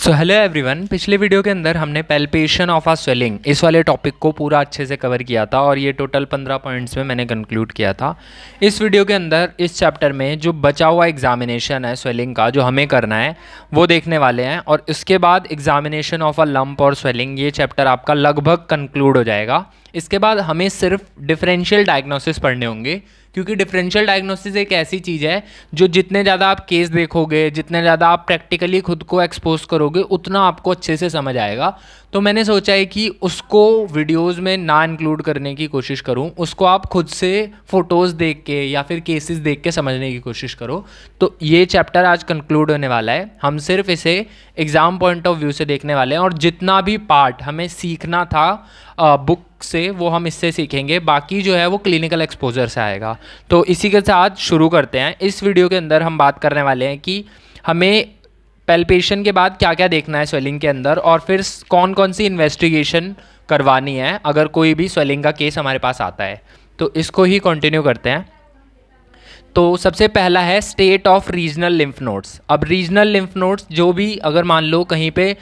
So hello everyone, पिछले video के अंदर हमने पैल्पेशन ऑफ अ स्वेलिंग इस वाले टॉपिक को पूरा अच्छे से कवर किया था और ये टोटल 15 पॉइंट्स में मैंने कंक्लूड किया था। इस वीडियो के अंदर इस चैप्टर में जो बचा हुआ एग्जामिनेशन है स्वेलिंग का जो हमें करना है वो देखने वाले हैं और इसके बाद एग्जामिनेशन ऑफ अ लंप और स्वेलिंग ये चैप्टर आपका लगभग कंक्लूड हो जाएगा। इसके बाद हमें सिर्फ डिफरेंशियल डायग्नोसिस पढ़ने होंगे, क्योंकि डिफरेंशियल डायग्नोसिस एक ऐसी चीज़ है जो जितने ज़्यादा आप केस देखोगे, जितने ज़्यादा आप प्रैक्टिकली खुद को एक्सपोज करोगे, उतना आपको अच्छे से समझ आएगा। तो मैंने सोचा है कि उसको वीडियोस में ना इंक्लूड करने की कोशिश करूं, उसको आप खुद से फ़ोटोज़ देख के या फिर केसेस देख के समझने की कोशिश करो। तो ये चैप्टर आज कंक्लूड होने वाला है, हम सिर्फ इसे एग्ज़ाम पॉइंट ऑफ व्यू से देखने वाले हैं और जितना भी पार्ट हमें सीखना था बुक से वो हम इससे सीखेंगे, बाकी जो है वो क्लिनिकल एक्सपोजर से आएगा। तो इसी के साथ शुरू करते हैं। इस वीडियो के अंदर हम बात करने वाले हैं कि हमें पैल्पेशन के बाद क्या क्या देखना है स्वेलिंग के अंदर और फिर कौन कौन सी इन्वेस्टिगेशन करवानी है अगर कोई भी स्वेलिंग का केस हमारे पास आता है। तो इसको ही कंटिन्यू करते हैं। तो सबसे पहला है state of regional lymph nodes. अब रीजनल लिम्फ नोड्स जो भी अगर मान लो कहीं पे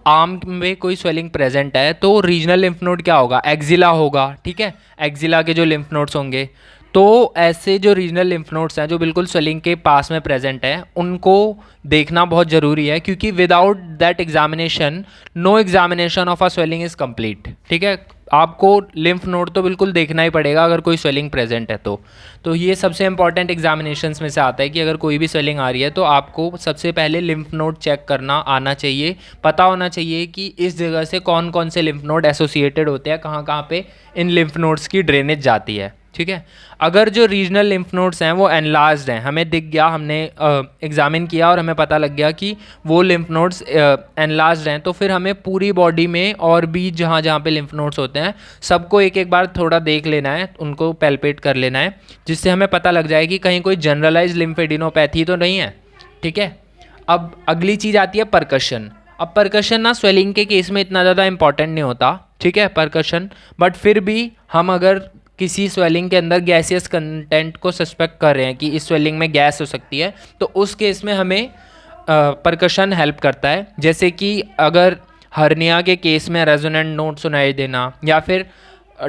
आर्म में कोई स्वेलिंग प्रेजेंट है तो रीजनल लिम्फ नोड क्या होगा, एक्जिला होगा। ठीक है, एक्जिला के जो लिम्फ नोड्स होंगे, तो ऐसे जो रीजनल लिम्फ नोड्स हैं जो बिल्कुल स्वेलिंग के पास में प्रेजेंट हैं उनको देखना बहुत ज़रूरी है, क्योंकि without that examination no examination of a swelling is complete. ठीक है, आपको लिम्फ नोड तो बिल्कुल देखना ही पड़ेगा अगर कोई स्वेलिंग प्रेजेंट है तो ये सबसे इंपॉर्टेंट एग्जामिनेशंस में से आता है कि अगर कोई भी स्वेलिंग आ रही है तो आपको सबसे पहले लिम्फ नोड चेक करना आना चाहिए, पता होना चाहिए कि इस जगह से कौन कौन से लिम्फ नोड एसोसिएटेड होते हैं, कहाँ कहाँ पे इन लिम्फ नोड्स की ड्रेनेज जाती है। ठीक है, अगर जो रीजनल लिम्फ नोड्स हैं वो एनलार्ज्ड हैं, हमें दिख गया, हमने एग्जामिन किया और हमें पता लग गया कि वो लिम्फ नोड्स एनलार्ज्ड हैं, तो फिर हमें पूरी बॉडी में और भी जहाँ जहाँ पे लिम्फ नोड्स होते हैं सबको एक एक बार थोड़ा देख लेना है, उनको पैल्पेट कर लेना है, जिससे हमें पता लग जाए कि कहीं कोई जनरलाइज लिम्फेडिनोपैथी तो नहीं है। ठीक है, अब अगली चीज़ आती है परकशन। अब परकशन ना स्वेलिंग के केस में इतना ज़्यादा इंपॉर्टेंट नहीं होता, ठीक है परकशन, बट फिर भी हम अगर किसी स्वेलिंग के अंदर गैसियस कंटेंट को सस्पेक्ट कर रहे हैं कि इस स्वेलिंग में गैस हो सकती है, तो उस केस में हमें परकशन हेल्प करता है। जैसे कि अगर हर्निया के केस में रेजोनेंट नोट सुनाई देना या फिर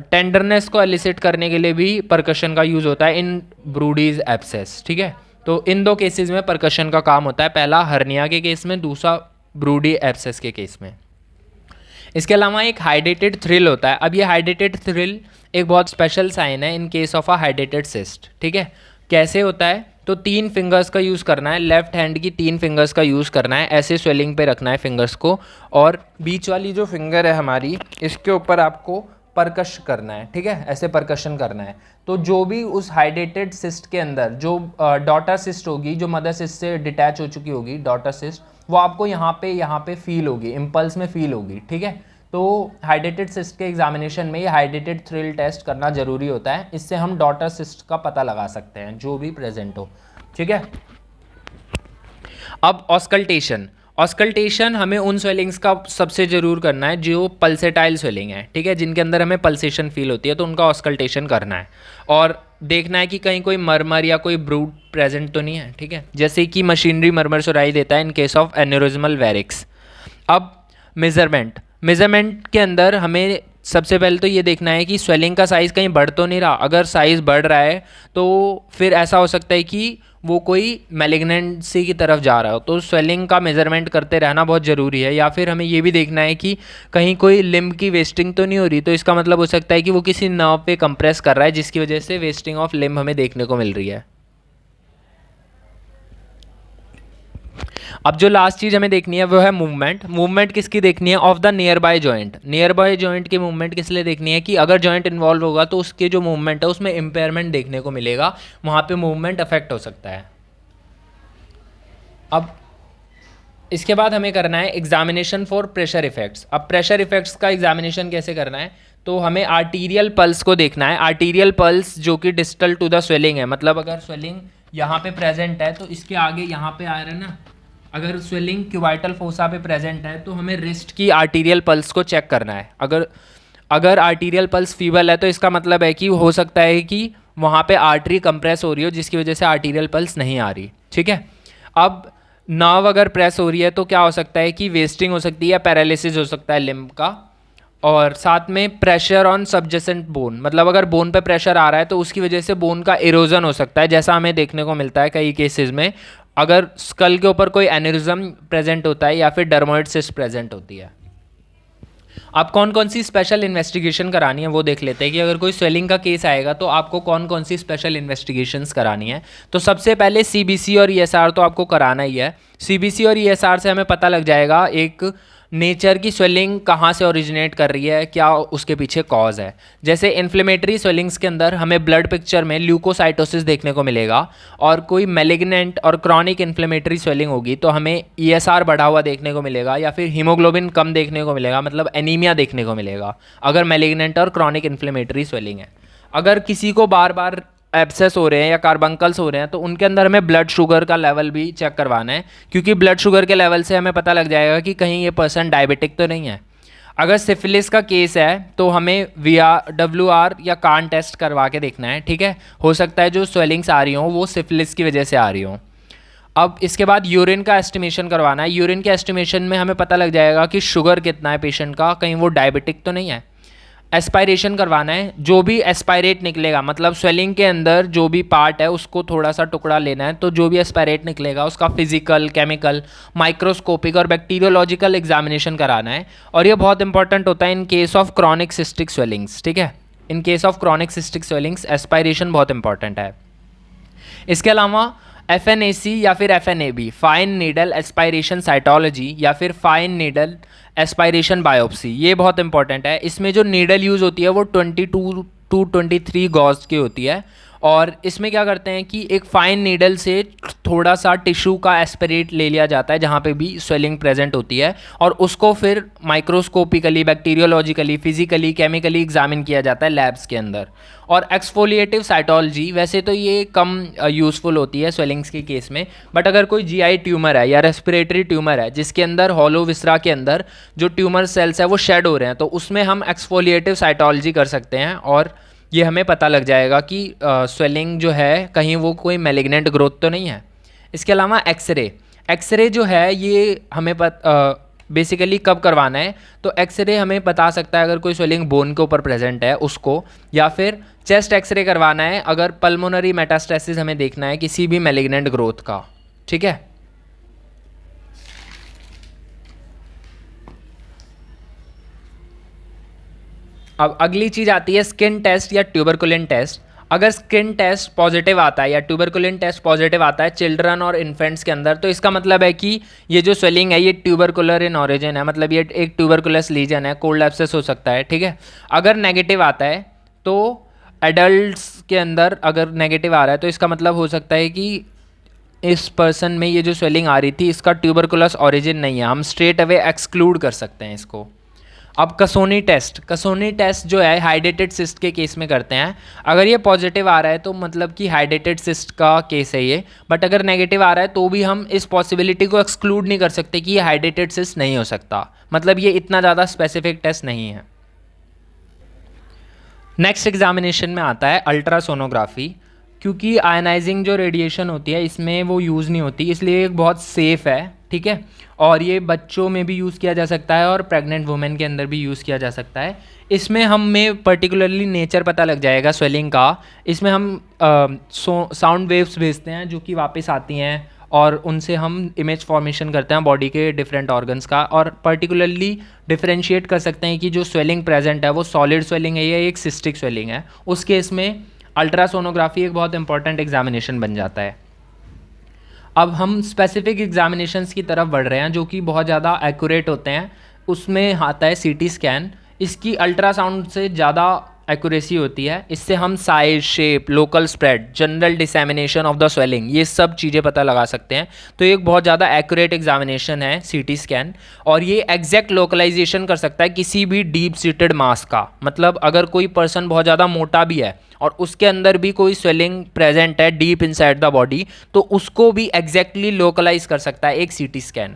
टेंडरनेस को एलिसिट करने के लिए भी परकशन का यूज़ होता है इन ब्रूडीज एब्सेस। ठीक है, तो इन दो केसेस में परकशन का काम होता है, पहला हर्निया के केस में, दूसरा ब्रूडी एब्सेस के केस में। इसके अलावा एक हाइड्रेटेड थ्रिल होता है। अब ये हाइड्रेटेड थ्रिल एक बहुत स्पेशल साइन है in case of a hydrated cyst. ठीक है, कैसे होता है, तो 3 फिंगर्स का यूज़ करना है, लेफ्ट हैंड की 3 फिंगर्स का यूज़ करना है, ऐसे स्वेलिंग पे रखना है फिंगर्स को और बीच वाली जो फिंगर है हमारी इसके ऊपर आपको परकश करना है। ठीक है, ऐसे परकशन करना है। तो जो भी उस हाइड्रेटेड सिस्ट के अंदर जो डॉटर सिस्ट होगी, जो मदर सिस्ट से डिटैच हो चुकी होगी डॉटर सिस्ट, वो आपको यहाँ पे फील होगी, इम्पल्स में फील होगी। ठीक है, तो हाइड्रेटेड सिस्ट के एग्जामिनेशन में ये हाइड्रेटेड थ्रिल टेस्ट करना ज़रूरी होता है, इससे हम डॉटर सिस्ट का पता लगा सकते हैं जो भी प्रेजेंट हो। ठीक है, अब ऑस्कल्टेशन। ऑस्कल्टेशन हमें उन स्वेलिंग्स का सबसे ज़रूर करना है जो पल्सेटाइल स्वेलिंग है। ठीक है, जिनके अंदर हमें पल्सेशन फील होती है, तो उनका ऑस्कल्टेशन करना है और देखना है कि कहीं कोई मरमर या कोई ब्रूड प्रेजेंट तो नहीं है। ठीक है, जैसे कि मशीनरी मरमर सुनाई देता है इन केस ऑफ एन्यूरिज्मल वेरिक्स। अब मेजरमेंट के अंदर हमें सबसे पहले तो ये देखना है कि स्वेलिंग का साइज़ कहीं बढ़ तो नहीं रहा। अगर साइज़ बढ़ रहा है तो फिर ऐसा हो सकता है कि वो कोई मैलिग्नेंसी की तरफ जा रहा हो, तो स्वेलिंग का मेजरमेंट करते रहना बहुत ज़रूरी है। या फिर हमें ये भी देखना है कि कहीं कोई लिम्ब की वेस्टिंग तो नहीं हो रही, तो इसका मतलब हो सकता है कि वो किसी नर्व पे कंप्रेस कर रहा है, जिसकी वजह से वेस्टिंग ऑफ लिम्ब हमें देखने को मिल रही है। अब जो लास्ट चीज़ हमें देखनी है वो है मूवमेंट। मूवमेंट किसकी देखनी है, of the near by joint. Near by joint की मूवमेंट किस लिए देखनी है कि अगर जॉइंट इन्वॉल्व होगा तो उसके जो मूवमेंट है उसमें इम्पेयरमेंट देखने को मिलेगा, वहाँ पे मूवमेंट अफेक्ट हो सकता है। अब इसके बाद हमें करना है एग्जामिनेशन फॉर प्रेशर इफेक्ट्स। अब प्रेशर इफेक्ट्स का एग्जामिनेशन कैसे करना है, तो हमें आर्टीरियल पल्स को देखना है। आर्टीरियल पल्स जो कि डिस्टल टू द स्वेलिंग है, मतलब अगर स्वेलिंग यहाँ पे प्रेजेंट है तो इसके आगे यहाँ पे आ रहा है ना, अगर स्वेलिंग क्यूबाइटल फोसा पे प्रेजेंट है तो हमें रिस्ट की आर्टीरियल पल्स को चेक करना है। अगर आर्टीरियल पल्स फीबल है तो इसका मतलब है कि हो सकता है कि वहाँ पे आर्टरी कंप्रेस हो रही हो, जिसकी वजह से आर्टीरियल पल्स नहीं आ रही। ठीक है, अब नर्व अगर प्रेस हो रही है तो क्या हो सकता है कि वेस्टिंग हो सकती है या पैरालिसिस हो सकता है लिम्ब का। और साथ में प्रेशर ऑन सबजेसेंट बोन, मतलब अगर बोन पे प्रेशर आ रहा है तो उसकी वजह से बोन का इरोजन हो सकता है, जैसा हमें देखने को मिलता है कई केसेस में अगर स्कल के ऊपर कोई एनेरिज्म प्रेजेंट होता है या फिर डर्मोइड सिस्ट प्रेजेंट होती है। आप कौन कौन सी स्पेशल इन्वेस्टिगेशन करानी है वो देख लेते हैं कि अगर कोई स्वेलिंग का केस आएगा तो आपको कौन कौन सी स्पेशल इन्वेस्टिगेशंस करानी है। तो सबसे पहले सीबीसी और ईएसआर तो आपको कराना ही है। सीबीसी और ईएसआर से हमें पता लग जाएगा एक नेचर की स्वेलिंग कहाँ से ओरिजिनेट कर रही है, क्या उसके पीछे कॉज है। जैसे इन्फ्लेमेटरी स्वेलिंग्स के अंदर हमें ब्लड पिक्चर में ल्यूकोसाइटोसिस देखने को मिलेगा, और कोई मैलिग्नेंट और क्रॉनिक इन्फ्लेमेटरी स्वेलिंग होगी तो हमें ईएसआर बढ़ा हुआ देखने को मिलेगा या फिर हीमोग्लोबिन कम देखने को मिलेगा, मतलब एनीमिया देखने को मिलेगा अगर मैलिग्नेंट और क्रॉनिक इन्फ्लेमेटरी स्वेलिंग है। अगर किसी को बार बार एब्सेस हो रहे हैं या कार्बंकल्स हो रहे हैं तो उनके अंदर हमें ब्लड शुगर का लेवल भी चेक करवाना है, क्योंकि ब्लड शुगर के लेवल से हमें पता लग जाएगा कि कहीं ये पर्सन डायबिटिक तो नहीं है। अगर सिफिलिस का केस है तो हमें WR या कान टेस्ट करवा के देखना है, ठीक है। हो सकता है जो स्वेलिंग्स आ रही हों वो सिफिलिस की वजह से आ रही हों। अब इसके बाद यूरिन का एस्टिमेशन करवाना है। यूरिन के एस्टिमेशन में हमें पता लग जाएगा कि शुगर कितना है पेशेंट का, कहीं वो डायबिटिक तो नहीं है। एस्पायरेशन करवाना है, जो भी एस्पायरेट निकलेगा, मतलब स्वेलिंग के अंदर जो भी पार्ट है उसको थोड़ा सा टुकड़ा लेना है, तो जो भी एस्पायरेट निकलेगा उसका फिजिकल, केमिकल, माइक्रोस्कोपिक और बैक्टीरियोलॉजिकल एग्जामिनेशन कराना है। और ये बहुत इंपॉर्टेंट होता है in case of chronic cystic swellings, ठीक है। In case of chronic cystic swellings aspiration बहुत इंपॉर्टेंट है। इसके अलावा FNAC या फिर FNAB, fine needle aspiration cytology या फिर फाइन नीडल एस्पायरेशन बायोप्सी, ये बहुत इंपॉर्टेंट है। इसमें जो नीडल यूज़ होती है वो 22 to 23 गॉज की होती है, और इसमें क्या करते हैं कि एक फाइन नीडल से थोड़ा सा टिश्यू का एस्पिरेट ले लिया जाता है जहाँ पे भी स्वेलिंग प्रेजेंट होती है, और उसको फिर माइक्रोस्कोपिकली, बैक्टीरियोलॉजिकली, फिजिकली, केमिकली एग्जामिन किया जाता है लैब्स के अंदर। और एक्सफोलिएटिव साइटोलॉजी वैसे तो ये कम यूज़फुल होती है स्वेलिंग्स के केस में, बट अगर कोई GI ट्यूमर है या रेस्पिरेटरी ट्यूमर है जिसके अंदर हॉलो विसरा के अंदर जो ट्यूमर सेल्स है वो शेड हो रहे हैं, तो उसमें हम एक्सफोलिएटिव साइटोलॉजी कर सकते हैं, और ये हमें पता लग जाएगा कि स्वेलिंग जो है कहीं वो कोई मैलिग्नेंट ग्रोथ तो नहीं है। इसके अलावा एक्सरे जो है ये हमें बेसिकली कब करवाना है, तो एक्सरे हमें बता सकता है अगर कोई स्वेलिंग बोन के ऊपर प्रेजेंट है उसको, या फिर चेस्ट एक्सरे करवाना है अगर पल्मोनरी मेटास्टेसिस हमें देखना है किसी भी मैलिग्नेंट ग्रोथ का, ठीक है। अब अगली चीज़ आती है स्किन टेस्ट या ट्यूबरकुलिन टेस्ट। अगर स्किन टेस्ट पॉजिटिव आता है या ट्यूबरकुलिन टेस्ट पॉजिटिव आता है चिल्ड्रन और इन्फेंट्स के अंदर, तो इसका मतलब है कि ये जो स्वेलिंग है ये ट्यूबरकुलर इन ऑरिजिन है, मतलब ये एक ट्यूबरकुलस लीजन है, कोल्ड एब्सेस हो सकता है, ठीक है। अगर नेगेटिव आता है तो एडल्ट्स के अंदर अगर नेगेटिव आ रहा है तो इसका मतलब हो सकता है कि इस पर्सन में ये जो स्वेलिंग आ रही थी इसका ट्यूबरकुलस ऑरिजिन नहीं है, हम स्ट्रेट अवे एक्सक्लूड कर सकते हैं इसको। अब कसोनी टेस्ट जो है हाइड्रेटेड सिस्ट के केस में करते हैं। अगर ये पॉजिटिव आ रहा है तो मतलब कि हाइड्रेटेड सिस्ट का केस है ये, बट अगर नेगेटिव आ रहा है तो भी हम इस पॉसिबिलिटी को एक्सक्लूड नहीं कर सकते कि ये हाइड्रेटेड सिस्ट नहीं हो सकता, मतलब ये इतना ज़्यादा स्पेसिफिक टेस्ट नहीं है। नेक्स्ट एग्जामिनेशन में आता है अल्ट्रासोनोग्राफी, क्योंकि आयनाइजिंग जो रेडिएशन होती है इसमें वो यूज़ नहीं होती, इसलिए एक बहुत सेफ़ है, ठीक है। और ये बच्चों में भी यूज़ किया जा सकता है और प्रेग्नेंट वुमेन के अंदर भी यूज़ किया जा सकता है। इसमें हमें पर्टिकुलरली नेचर पता लग जाएगा स्वेलिंग का। इसमें हम साउंड वेव्स भेजते हैं जो कि वापस आती हैं, और उनसे हम इमेज फॉर्मेशन करते हैं बॉडी के डिफरेंट ऑर्गन्स का, और पर्टिकुलरली डिफरेंशिएट कर सकते हैं कि जो स्वेलिंग प्रेजेंट है वो सॉलिड स्वेलिंग है या एक सिस्टिक स्वेलिंग है। उस केस में अल्ट्रासोनोग्राफी एक बहुत इंपॉर्टेंट एग्जामिनेशन बन जाता है। अब हम स्पेसिफिक एग्जामिनेशंस की तरफ बढ़ रहे हैं जो कि बहुत ज़्यादा एक्यूरेट होते हैं। उसमें आता है CT स्कैन। इसकी अल्ट्रासाउंड से ज़्यादा एक्यूरेसी होती है, इससे हम size, shape, local spread, general dissemination of the swelling, ये सब चीज़ें पता लगा सकते हैं। तो ये एक बहुत ज़्यादा एक्यूरेट एग्जामिनेशन है CT स्कैन, और ये एग्जैक्ट लोकलाइजेशन कर सकता है किसी भी डीप सीटेड मास का। मतलब अगर कोई पर्सन बहुत ज़्यादा मोटा भी है और उसके अंदर भी कोई स्वेलिंग प्रेजेंट है डीप इनसाइड द बॉडी, तो उसको भी एग्जैक्टली लोकलाइज कर सकता है एक CT स्कैन।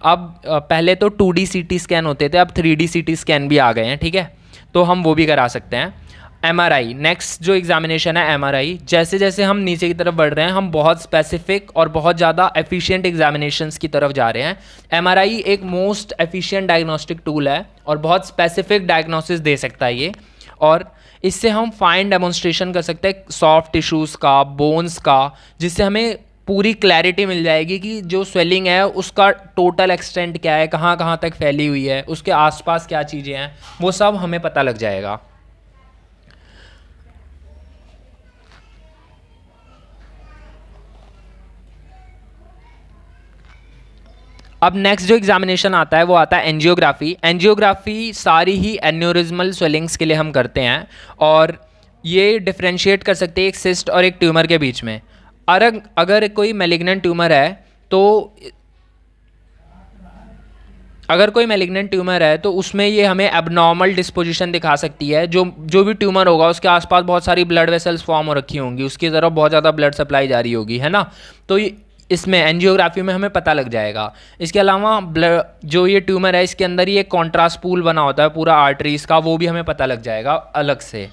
अब पहले तो 2D CT स्कैन होते थे, अब 3D CT स्कैन भी आ गए हैं, ठीक है, तो हम वो भी करा सकते हैं। MRI, नेक्स्ट जो एग्जामिनेशन है MRI, जैसे जैसे हम नीचे की तरफ बढ़ रहे हैं हम बहुत स्पेसिफिक और बहुत ज़्यादा एफिशिएंट एग्जामिनेशंस की तरफ जा रहे हैं। MRI एक मोस्ट एफिशिएंट डायग्नोस्टिक टूल है और बहुत स्पेसिफिक डायग्नोसिस दे सकता है ये, और इससे हम फाइन डेमोन्स्ट्रेशन कर सकते हैं सॉफ्ट टिश्यूज़ का, बोन्स का, जिससे हमें पूरी क्लैरिटी मिल जाएगी कि जो स्वेलिंग है उसका टोटल एक्सटेंट क्या है, कहाँ कहाँ तक फैली हुई है, उसके आसपास क्या चीज़ें हैं, वो सब हमें पता लग जाएगा। अब नेक्स्ट जो एग्जामिनेशन आता है वो आता है एंजियोग्राफी। एंजियोग्राफी सारी ही एन्यूरिज्मल स्वेलिंग्स के लिए हम करते हैं और ये डिफ्रेंशिएट कर सकते हैं एक सिस्ट और एक ट्यूमर के बीच में। अगर कोई मैलिग्नेंट ट्यूमर है तो उसमें ये हमें एबनॉर्मल डिस्पोजिशन दिखा सकती है। जो भी ट्यूमर होगा उसके आसपास बहुत सारी ब्लड वेसल्स फॉर्म हो रखी होंगी, उसकी तरफ बहुत ज़्यादा ब्लड सप्लाई जा रही होगी, है ना। तो इसमें एंजियोग्राफी में हमें पता लग जाएगा। इसके अलावा जो ये ट्यूमर है इसके अंदर ही एक कॉन्ट्रास्ट पूल बना होता है पूरा आर्टरीज का, वो भी हमें पता लग जाएगा अलग से।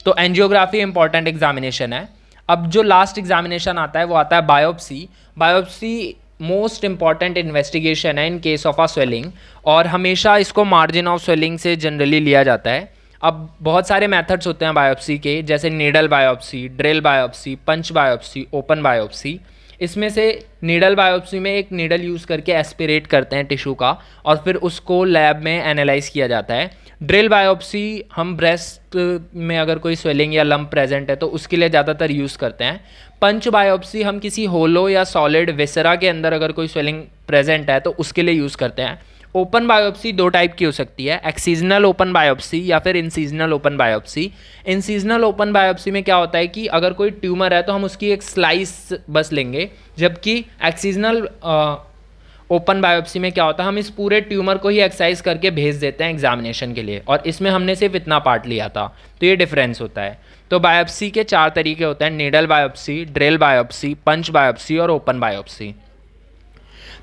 तो एंजियोग्राफी इंपॉर्टेंट एग्जामिनेशन है। अब जो लास्ट एग्जामिनेशन आता है वो आता है biopsy. Biopsy most important investigation है in case of a swelling, और हमेशा इसको मार्जिन ऑफ स्वेलिंग से जनरली लिया जाता है। अब बहुत सारे मेथड्स होते हैं बायोप्सी के, जैसे नीडल बायोप्सी, ड्रिल बायोप्सी, पंच बायोप्सी, ओपन बायोप्सी। इसमें से नीडल बायोप्सी में एक नीडल यूज़ करके एस्पिरेट करते हैं टिश्यू का और फिर उसको लैब में एनालाइज किया जाता है। ड्रिल बायोप्सी हम ब्रेस्ट में अगर कोई स्वेलिंग या लंप प्रेजेंट है तो उसके लिए ज़्यादातर यूज़ करते हैं। पंच बायोप्सी हम किसी होलो या सॉलिड विसरा के अंदर अगर कोई स्वेलिंग प्रेजेंट है तो उसके लिए यूज़ करते हैं। ओपन बायोप्सी दो टाइप की हो सकती है, एक्सीजनल ओपन बायोप्सी या फिर incisional open biopsy. Incisional open biopsy में क्या होता है कि अगर कोई ट्यूमर है तो हम उसकी एक स्लाइस बस लेंगे, जबकि एक्सीजनल ओपन बायोप्सी में क्या होता है हम इस पूरे ट्यूमर को ही एक्सरसाइज करके भेज देते हैं एग्जामिनेशन के लिए, और इसमें हमने सिर्फ इतना पार्ट लिया था। तो ये डिफरेंस होता है। तो बायोप्सी के 4 तरीके होते हैं, नीडल बायोप्सी, ड्रिल बायोप्सी, पंच बायोप्सी और ओपन बायोप्सी।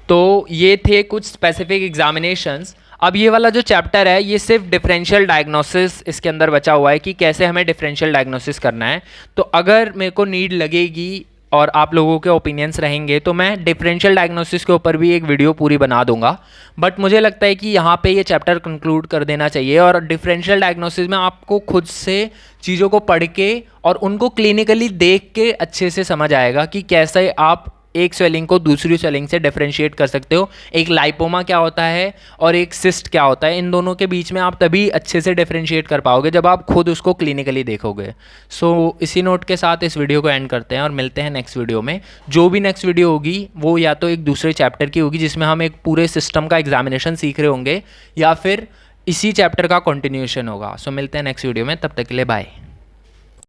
तो ये थे कुछ स्पेसिफिक एग्जामिनेशंस। अब ये वाला जो चैप्टर है ये सिर्फ डिफरेंशियल डायग्नोसिस इसके अंदर बचा हुआ है कि कैसे हमें डिफरेंशियल डायग्नोसिस करना है। तो अगर मेरे को नीड लगेगी और आप लोगों के ओपिनियंस रहेंगे तो मैं डिफरेंशियल डायग्नोसिस के ऊपर भी एक वीडियो पूरी बना दूंगा, बट मुझे लगता है कि यहाँ पे ये चैप्टर कंक्लूड कर देना चाहिए। और डिफरेंशियल डायग्नोसिस में आपको खुद से चीज़ों को पढ़ के और उनको क्लिनिकली देख के अच्छे से समझ आएगा कि कैसे आप एक स्वेलिंग को दूसरी स्वेलिंग से डिफरेंशिएट कर सकते हो, एक लाइपोमा क्या होता है और एक सिस्ट क्या होता है, इन दोनों के बीच में आप तभी अच्छे से डिफरेंशिएट कर पाओगे जब आप खुद उसको क्लिनिकली देखोगे। सो इसी नोट के साथ इस वीडियो को एंड करते हैं और मिलते हैं नेक्स्ट वीडियो में। जो भी नेक्स्ट वीडियो होगी वो या तो एक दूसरे चैप्टर की होगी जिसमें हम एक पूरे सिस्टम का एग्जामिनेशन सीख रहे होंगे, या फिर इसी चैप्टर का कंटिन्यूएशन होगा। सो मिलते हैं नेक्स्ट वीडियो में, तब तक के लिए बाय।